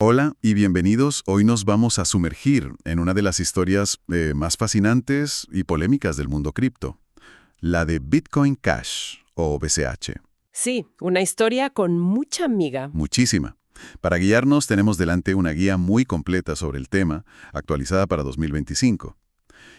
Hola y bienvenidos. Hoy nos vamos a sumergir en una de las historias más fascinantes y polémicas del mundo cripto, la de Bitcoin Cash o BCH. Sí, una historia con mucha miga. Muchísima. Para guiarnos tenemos delante una guía muy completa sobre el tema, actualizada para 2025.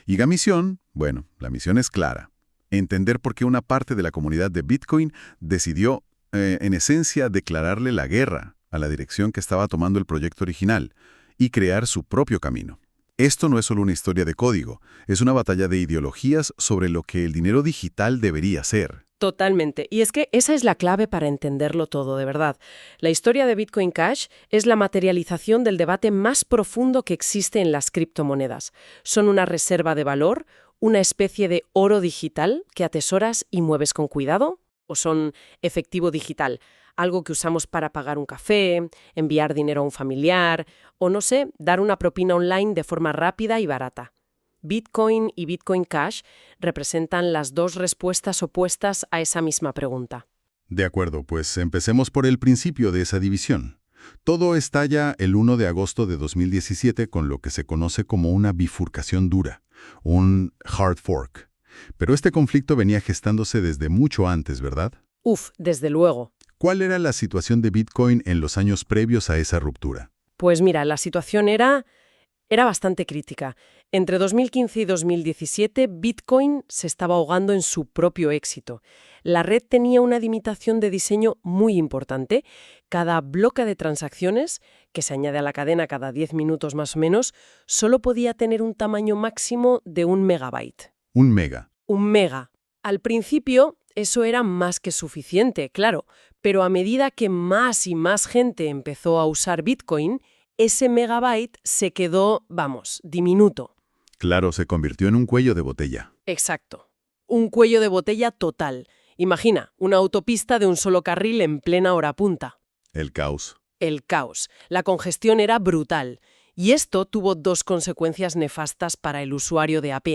Y la misión, bueno, la misión es clara. Entender por qué una parte de la comunidad de Bitcoin decidió, en esencia, declararle la guerra a la dirección que estaba tomando el proyecto original y crear su propio camino. Esto no es solo una historia de código, es una batalla de ideologías sobre lo que el dinero digital debería ser. Totalmente. Y es que esa es la clave para entenderlo todo, de verdad. La historia de Bitcoin Cash es la materialización del debate más profundo que existe en las criptomonedas. Son una reserva de valor, una especie de oro digital que atesoras y mueves con cuidado, o son efectivo digital, algo que usamos para pagar un café, enviar dinero a un familiar, o no sé, dar una propina online de forma rápida y barata. Bitcoin y Bitcoin Cash representan las dos respuestas opuestas a esa misma pregunta. De acuerdo, pues empecemos por el principio de esa división. Todo estalla el 1 de agosto de 2017 con lo que se conoce como una bifurcación dura, un hard fork. Pero este conflicto venía gestándose desde mucho antes, ¿verdad? Desde luego. ¿Cuál era la situación de Bitcoin en los años previos a esa ruptura? Pues mira, la situación era bastante crítica. Entre 2015 y 2017, Bitcoin se estaba ahogando en su propio éxito. La red tenía una limitación de diseño muy importante. Cada bloque de transacciones, que se añade a la cadena cada 10 minutos más o menos, solo podía tener un tamaño máximo de 1 megabyte. Un mega. 1 mega. Al principio, eso era más que suficiente, claro, pero a medida que más y más gente empezó a usar Bitcoin, ese megabyte se quedó, diminuto. Claro, se convirtió en un cuello de botella. Exacto. Un cuello de botella total. Imagina, una autopista de un solo carril en plena hora punta. El caos. El caos. La congestión era brutal. Y esto tuvo dos consecuencias nefastas para el usuario de AP.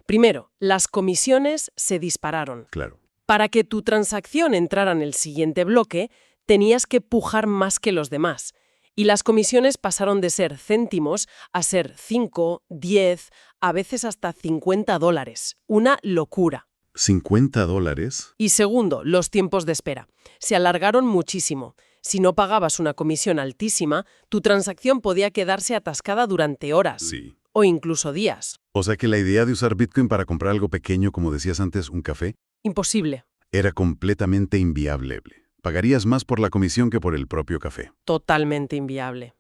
Primero, las comisiones se dispararon. Claro. Para que tu transacción entrara en el siguiente bloque, tenías que pujar más que los demás. Y las comisiones pasaron de ser céntimos a ser 5, 10, a veces hasta $50. Una locura. ¿$50? Y segundo, los tiempos de espera. Se alargaron muchísimo. Si no pagabas una comisión altísima, tu transacción podía quedarse atascada durante horas. Sí. O incluso días. O sea que la idea de usar Bitcoin para comprar algo pequeño, como decías antes, un café, Imposible. era completamente inviable. Pagarías más por la comisión que por el propio café. Totalmente inviable.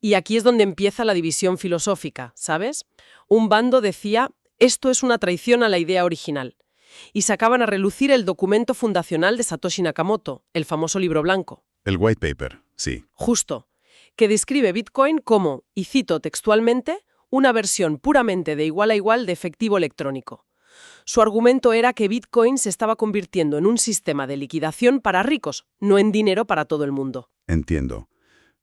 Y aquí es donde empieza la división filosófica, ¿sabes? Un bando decía, esto es una traición a la idea original. Y sacaban a relucir el documento fundacional de Satoshi Nakamoto, el famoso libro blanco. El white paper, sí. Justo. Que describe Bitcoin como, y cito textualmente, una versión puramente de igual a igual de efectivo electrónico. Su argumento era que Bitcoin se estaba convirtiendo en un sistema de liquidación para ricos, no en dinero para todo el mundo. Entiendo.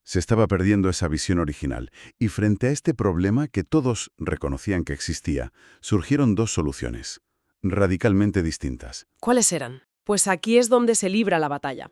Se estaba perdiendo esa visión original. Y frente a este problema que todos reconocían que existía, surgieron dos soluciones, radicalmente distintas. ¿Cuáles eran? Pues aquí es donde se libra la batalla.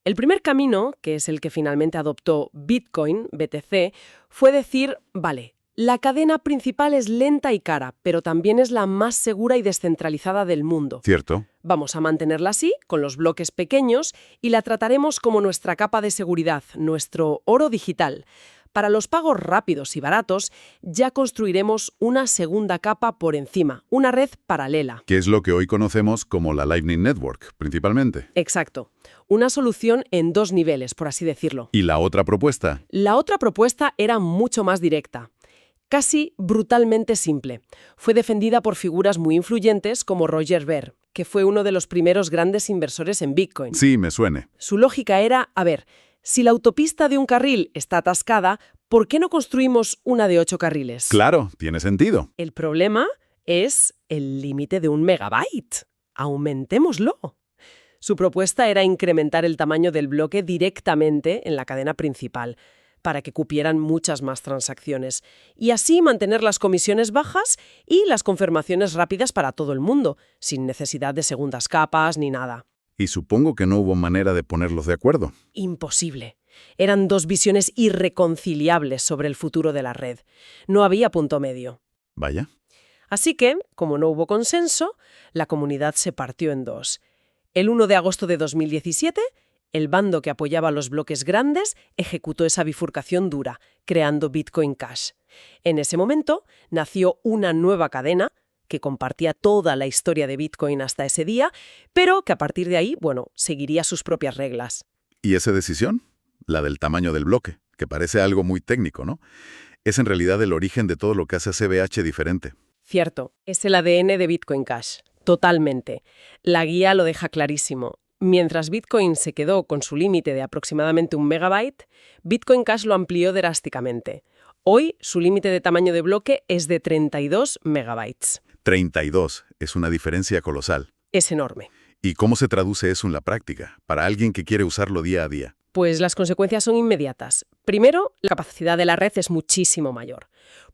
El primer camino, que es el que finalmente adoptó Bitcoin, BTC, fue decir, vale, la cadena principal es lenta y cara, pero también es la más segura y descentralizada del mundo. ¿Cierto? Vamos a mantenerla así, con los bloques pequeños, y la trataremos como nuestra capa de seguridad, nuestro oro digital. Para los pagos rápidos y baratos, ya construiremos una segunda capa por encima, una red paralela. Que es lo que hoy conocemos como la Lightning Network, principalmente. Exacto. Una solución en dos niveles, por así decirlo. ¿Y la otra propuesta? La otra propuesta era mucho más directa. Casi brutalmente simple. Fue defendida por figuras muy influyentes como Roger Ver, que fue uno de los primeros grandes inversores en Bitcoin. Sí, me suene. Su lógica era, si la autopista de un carril está atascada, ¿por qué no construimos una de 8 carriles? Claro, tiene sentido. El problema es el límite de 1 megabyte. Aumentémoslo. Su propuesta era incrementar el tamaño del bloque directamente en la cadena principal, para que cupieran muchas más transacciones, y así mantener las comisiones bajas y las confirmaciones rápidas para todo el mundo, sin necesidad de segundas capas ni nada. Y supongo que no hubo manera de ponerlos de acuerdo. Imposible. Eran dos visiones irreconciliables sobre el futuro de la red. No había punto medio. Vaya. Así que, como no hubo consenso, la comunidad se partió en dos. El 1 de agosto de 2017, el bando que apoyaba los bloques grandes ejecutó esa bifurcación dura, creando Bitcoin Cash. En ese momento nació una nueva cadena que compartía toda la historia de Bitcoin hasta ese día, pero que a partir de ahí, seguiría sus propias reglas. ¿Y esa decisión? La del tamaño del bloque, que parece algo muy técnico, ¿no? Es en realidad el origen de todo lo que hace a CBH diferente. Cierto, es el ADN de Bitcoin Cash. Totalmente. La guía lo deja clarísimo. Mientras Bitcoin se quedó con su límite de aproximadamente 1 megabyte, Bitcoin Cash lo amplió drásticamente. Hoy, su límite de tamaño de bloque es de 32 megabytes. 32 es una diferencia colosal. Es enorme. ¿Y cómo se traduce eso en la práctica, para alguien que quiere usarlo día a día? Pues las consecuencias son inmediatas. Primero, la capacidad de la red es muchísimo mayor.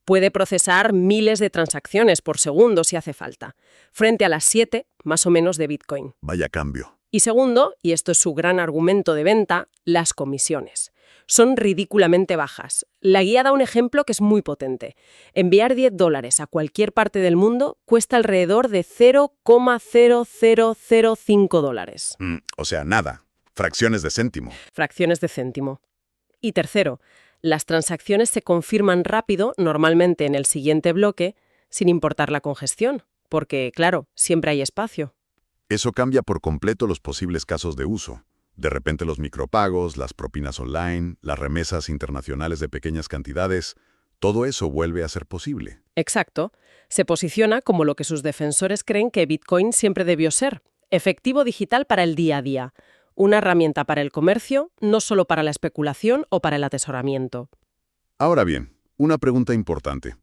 Puede procesar miles de transacciones por segundo si hace falta, frente a las 7, más o menos, de Bitcoin. Vaya cambio. Y segundo, y esto es su gran argumento de venta, las comisiones. Son ridículamente bajas. La guía da un ejemplo que es muy potente. Enviar $10 a cualquier parte del mundo cuesta alrededor de $0,0005. O sea, nada. Fracciones de céntimo. Fracciones de céntimo. Y tercero, las transacciones se confirman rápido, normalmente en el siguiente bloque, sin importar la congestión, porque, claro, siempre hay espacio. Eso cambia por completo los posibles casos de uso. De repente los micropagos, las propinas online, las remesas internacionales de pequeñas cantidades, todo eso vuelve a ser posible. Exacto. Se posiciona como lo que sus defensores creen que Bitcoin siempre debió ser: efectivo digital para el día a día. Una herramienta para el comercio, no solo para la especulación o para el atesoramiento. Ahora bien, una pregunta importante.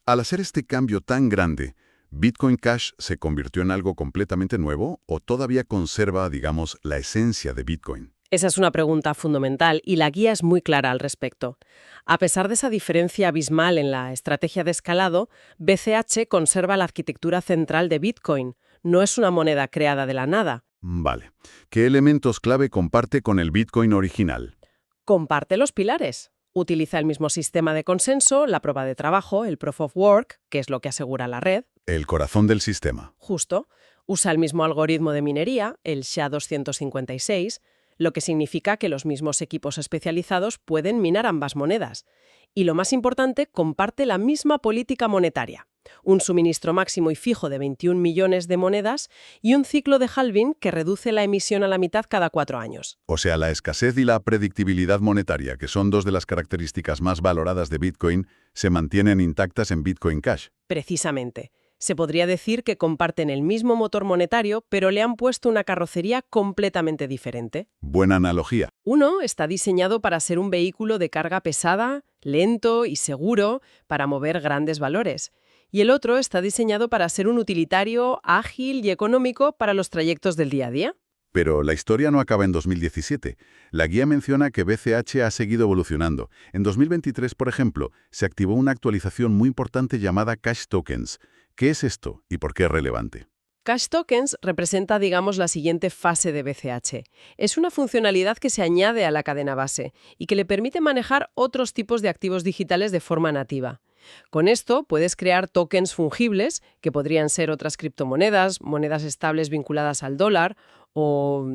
Al hacer este cambio tan grande, ¿Bitcoin Cash se convirtió en algo completamente nuevo o todavía conserva, digamos, la esencia de Bitcoin? Esa es una pregunta fundamental y la guía es muy clara al respecto. A pesar de esa diferencia abismal en la estrategia de escalado, BCH conserva la arquitectura central de Bitcoin. No es una moneda creada de la nada. Vale. ¿Qué elementos clave comparte con el Bitcoin original? Comparte los pilares. Utiliza el mismo sistema de consenso, la prueba de trabajo, el Proof of Work, que es lo que asegura la red. El corazón del sistema. Justo. Usa el mismo algoritmo de minería, el SHA-256, lo que significa que los mismos equipos especializados pueden minar ambas monedas. Y lo más importante, comparte la misma política monetaria. Un suministro máximo y fijo de 21 millones de monedas y un ciclo de halving que reduce la emisión a la mitad cada 4 años. O sea, la escasez y la predictibilidad monetaria, que son dos de las características más valoradas de Bitcoin, se mantienen intactas en Bitcoin Cash. Precisamente. Se podría decir que comparten el mismo motor monetario, pero le han puesto una carrocería completamente diferente. Buena analogía. Uno está diseñado para ser un vehículo de carga pesada, lento y seguro para mover grandes valores. Y el otro está diseñado para ser un utilitario ágil y económico para los trayectos del día a día. Pero la historia no acaba en 2017. La guía menciona que BCH ha seguido evolucionando. En 2023, por ejemplo, se activó una actualización muy importante llamada Cash Tokens. ¿Qué es esto y por qué es relevante? Cash Tokens representa, digamos, la siguiente fase de BCH. Es una funcionalidad que se añade a la cadena base y que le permite manejar otros tipos de activos digitales de forma nativa. Con esto puedes crear tokens fungibles, que podrían ser otras criptomonedas, monedas estables vinculadas al dólar o,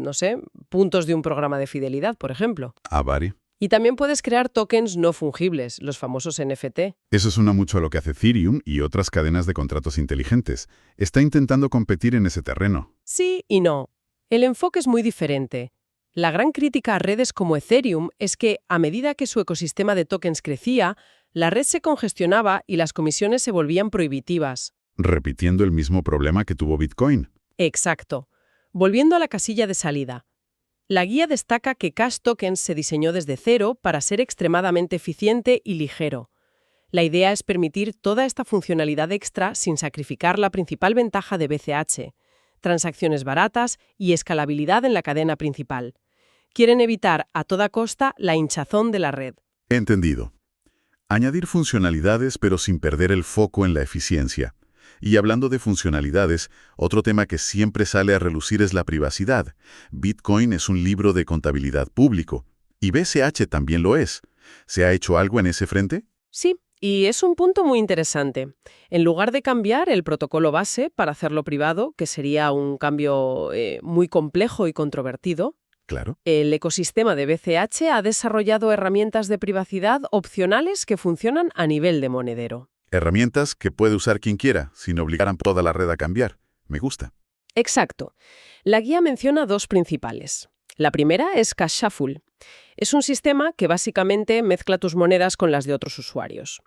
puntos de un programa de fidelidad, por ejemplo. Vari. Y también puedes crear tokens no fungibles, los famosos NFT. Eso suena mucho a lo que hace Ethereum y otras cadenas de contratos inteligentes. Está intentando competir en ese terreno. Sí y no. El enfoque es muy diferente. La gran crítica a redes como Ethereum es que, a medida que su ecosistema de tokens crecía, la red se congestionaba y las comisiones se volvían prohibitivas. Repitiendo el mismo problema que tuvo Bitcoin. Exacto. Volviendo a la casilla de salida. La guía destaca que Cash Tokens se diseñó desde cero para ser extremadamente eficiente y ligero. La idea es permitir toda esta funcionalidad extra sin sacrificar la principal ventaja de BCH: transacciones baratas y escalabilidad en la cadena principal. Quieren evitar a toda costa la hinchazón de la red. Entendido. Añadir funcionalidades pero sin perder el foco en la eficiencia. Y hablando de funcionalidades, otro tema que siempre sale a relucir es la privacidad. Bitcoin es un libro de contabilidad público. Y BCH también lo es. ¿Se ha hecho algo en ese frente? Sí, y es un punto muy interesante. En lugar de cambiar el protocolo base para hacerlo privado, que sería un cambio muy complejo y controvertido, Claro. el ecosistema de BCH ha desarrollado herramientas de privacidad opcionales que funcionan a nivel de monedero. Herramientas que puede usar quien quiera, sin obligar a toda la red a cambiar. Me gusta. Exacto. La guía menciona dos principales. La primera es Cash Shuffle. Es un sistema que básicamente mezcla tus monedas con las de otros usuarios.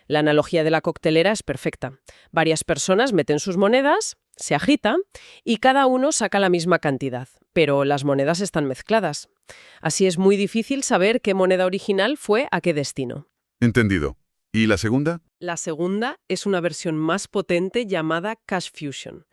La analogía de la coctelera es perfecta. Varias personas meten sus monedas, se agita y cada uno saca la misma cantidad, pero las monedas están mezcladas. Así es muy difícil saber qué moneda original fue a qué destino. Entendido. ¿Y la segunda? La segunda es una versión más potente llamada Cash Fusion.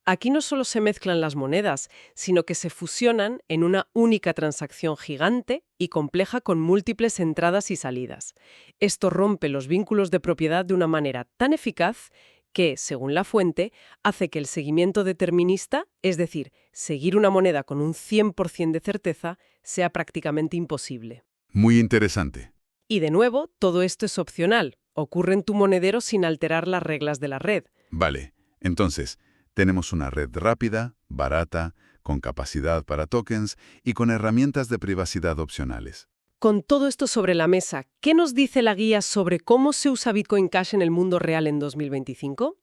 Aquí no solo se mezclan las monedas, sino que se fusionan en una única transacción gigante y compleja con múltiples entradas y salidas. Esto rompe los vínculos de propiedad de una manera tan eficaz que, según la fuente, hace que el seguimiento determinista, es decir, seguir una moneda con un 100% de certeza, sea prácticamente imposible. Muy interesante. Y de nuevo, todo esto es opcional. Ocurre en tu monedero sin alterar las reglas de la red. Vale. Entonces, tenemos una red rápida, barata, con capacidad para tokens y con herramientas de privacidad opcionales. Con todo esto sobre la mesa, ¿qué nos dice la guía sobre cómo se usa Bitcoin Cash en el mundo real en 2025?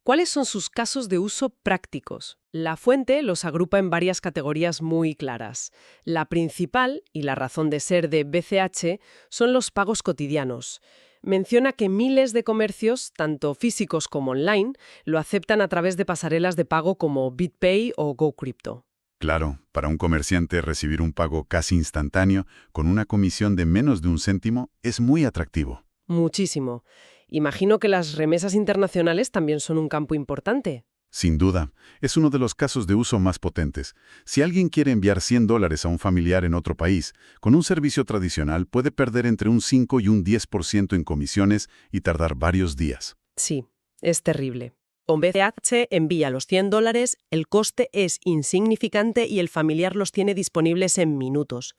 ¿Cuáles son sus casos de uso prácticos? La fuente los agrupa en varias categorías muy claras. La principal, y la razón de ser de BCH, son los pagos cotidianos. Menciona que miles de comercios, tanto físicos como online, lo aceptan a través de pasarelas de pago como BitPay o GoCrypto. Claro, para un comerciante recibir un pago casi instantáneo con una comisión de menos de un céntimo es muy atractivo. Muchísimo. Imagino que las remesas internacionales también son un campo importante. Sin duda, es uno de los casos de uso más potentes. Si alguien quiere enviar $100 a un familiar en otro país, con un servicio tradicional puede perder entre un 5 y un 10% en comisiones y tardar varios días. Sí, es terrible. Con BCH envía los $100, el coste es insignificante y el familiar los tiene disponibles en minutos.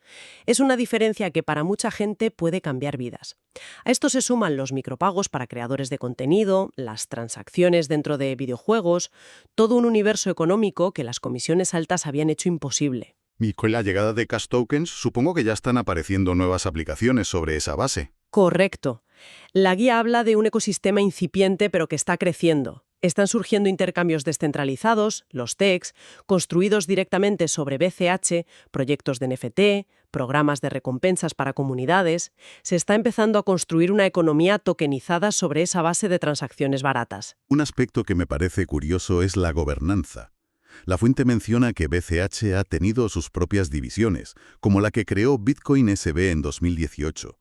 Es una diferencia que para mucha gente puede cambiar vidas. A esto se suman los micropagos para creadores de contenido, las transacciones dentro de videojuegos, todo un universo económico que las comisiones altas habían hecho imposible. Y con la llegada de Cash Tokens, supongo que ya están apareciendo nuevas aplicaciones sobre esa base. Correcto. La guía habla de un ecosistema incipiente pero que está creciendo. Están surgiendo intercambios descentralizados, los TEX, construidos directamente sobre BCH, proyectos de NFT, programas de recompensas para comunidades. Se está empezando a construir una economía tokenizada sobre esa base de transacciones baratas. Un aspecto que me parece curioso es la gobernanza. La fuente menciona que BCH ha tenido sus propias divisiones, como la que creó Bitcoin SB en 2018.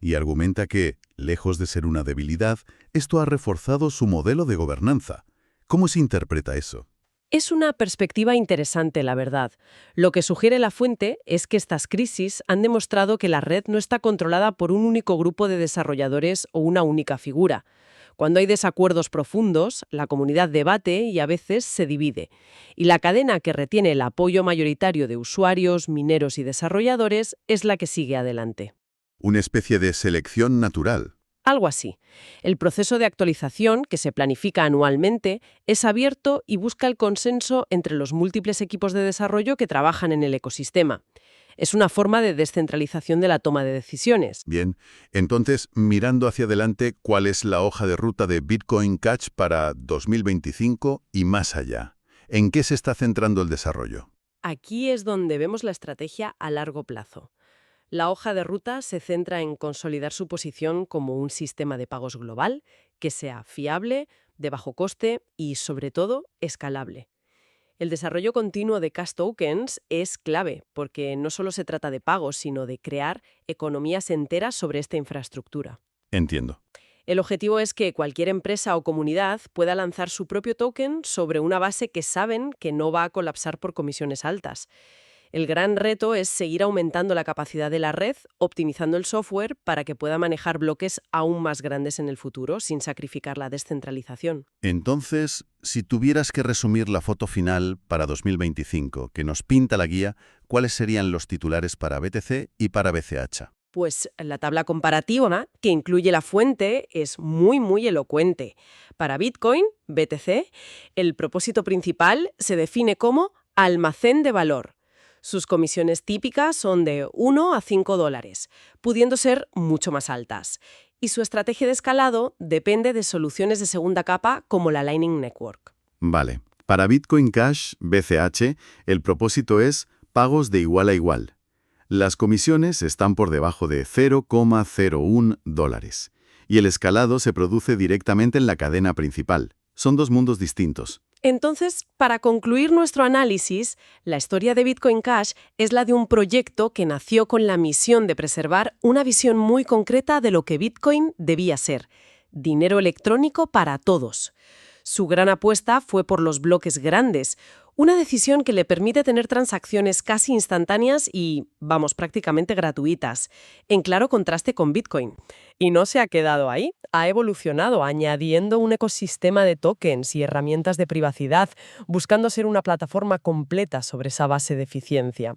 Y argumenta que, lejos de ser una debilidad, esto ha reforzado su modelo de gobernanza. ¿Cómo se interpreta eso? Es una perspectiva interesante, la verdad. Lo que sugiere la fuente es que estas crisis han demostrado que la red no está controlada por un único grupo de desarrolladores o una única figura. Cuando hay desacuerdos profundos, la comunidad debate y a veces se divide. Y la cadena que retiene el apoyo mayoritario de usuarios, mineros y desarrolladores es la que sigue adelante. Una especie de selección natural. Algo así. El proceso de actualización, que se planifica anualmente, es abierto y busca el consenso entre los múltiples equipos de desarrollo que trabajan en el ecosistema. Es una forma de descentralización de la toma de decisiones. Bien, entonces, mirando hacia adelante, ¿cuál es la hoja de ruta de Bitcoin Cash para 2025 y más allá? ¿En qué se está centrando el desarrollo? Aquí es donde vemos la estrategia a largo plazo. La hoja de ruta se centra en consolidar su posición como un sistema de pagos global que sea fiable, de bajo coste y, sobre todo, escalable. El desarrollo continuo de Cash Tokens es clave porque no solo se trata de pagos, sino de crear economías enteras sobre esta infraestructura. Entiendo. El objetivo es que cualquier empresa o comunidad pueda lanzar su propio token sobre una base que saben que no va a colapsar por comisiones altas. El gran reto es seguir aumentando la capacidad de la red, optimizando el software para que pueda manejar bloques aún más grandes en el futuro, sin sacrificar la descentralización. Entonces, si tuvieras que resumir la foto final para 2025 que nos pinta la guía, ¿cuáles serían los titulares para BTC y para BCH? Pues la tabla comparativa, que incluye la fuente, es muy elocuente. Para Bitcoin, BTC, el propósito principal se define como almacén de valor. Sus comisiones típicas son de 1 a 5 dólares, pudiendo ser mucho más altas. Y su estrategia de escalado depende de soluciones de segunda capa como la Lightning Network. Vale. Para Bitcoin Cash, BCH, el propósito es pagos de igual a igual. Las comisiones están por debajo de 0,01 dólares. Y el escalado se produce directamente en la cadena principal. Son dos mundos distintos. Entonces, para concluir nuestro análisis, la historia de Bitcoin Cash es la de un proyecto que nació con la misión de preservar una visión muy concreta de lo que Bitcoin debía ser: dinero electrónico para todos. Su gran apuesta fue por los bloques grandes, una decisión que le permite tener transacciones casi instantáneas y, prácticamente gratuitas, en claro contraste con Bitcoin. Y no se ha quedado ahí, ha evolucionado añadiendo un ecosistema de tokens y herramientas de privacidad, buscando ser una plataforma completa sobre esa base de eficiencia.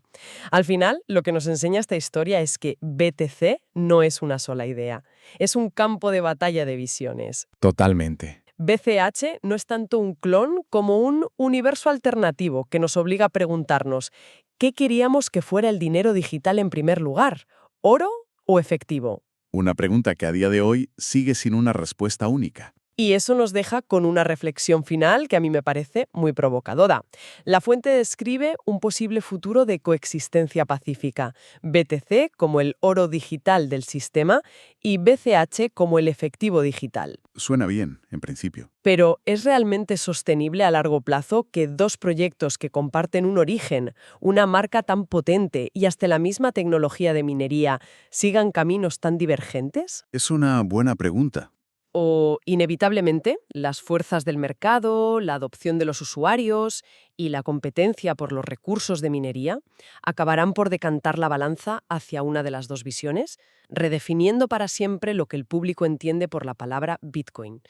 Al final, lo que nos enseña esta historia es que BTC no es una sola idea, es un campo de batalla de visiones. Totalmente. BCH no es tanto un clon como un universo alternativo que nos obliga a preguntarnos ¿qué queríamos que fuera el dinero digital en primer lugar? ¿Oro o efectivo? Una pregunta que a día de hoy sigue sin una respuesta única. Y eso nos deja con una reflexión final que a mí me parece muy provocadora. La fuente describe un posible futuro de coexistencia pacífica, BTC como el oro digital del sistema y BCH como el efectivo digital. Suena bien, en principio. Pero ¿es realmente sostenible a largo plazo que dos proyectos que comparten un origen, una marca tan potente y hasta la misma tecnología de minería sigan caminos tan divergentes? Es una buena pregunta. ¿O inevitablemente las fuerzas del mercado, la adopción de los usuarios y la competencia por los recursos de minería acabarán por decantar la balanza hacia una de las dos visiones, redefiniendo para siempre lo que el público entiende por la palabra Bitcoin?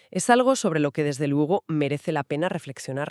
Es algo sobre lo que desde luego merece la pena reflexionar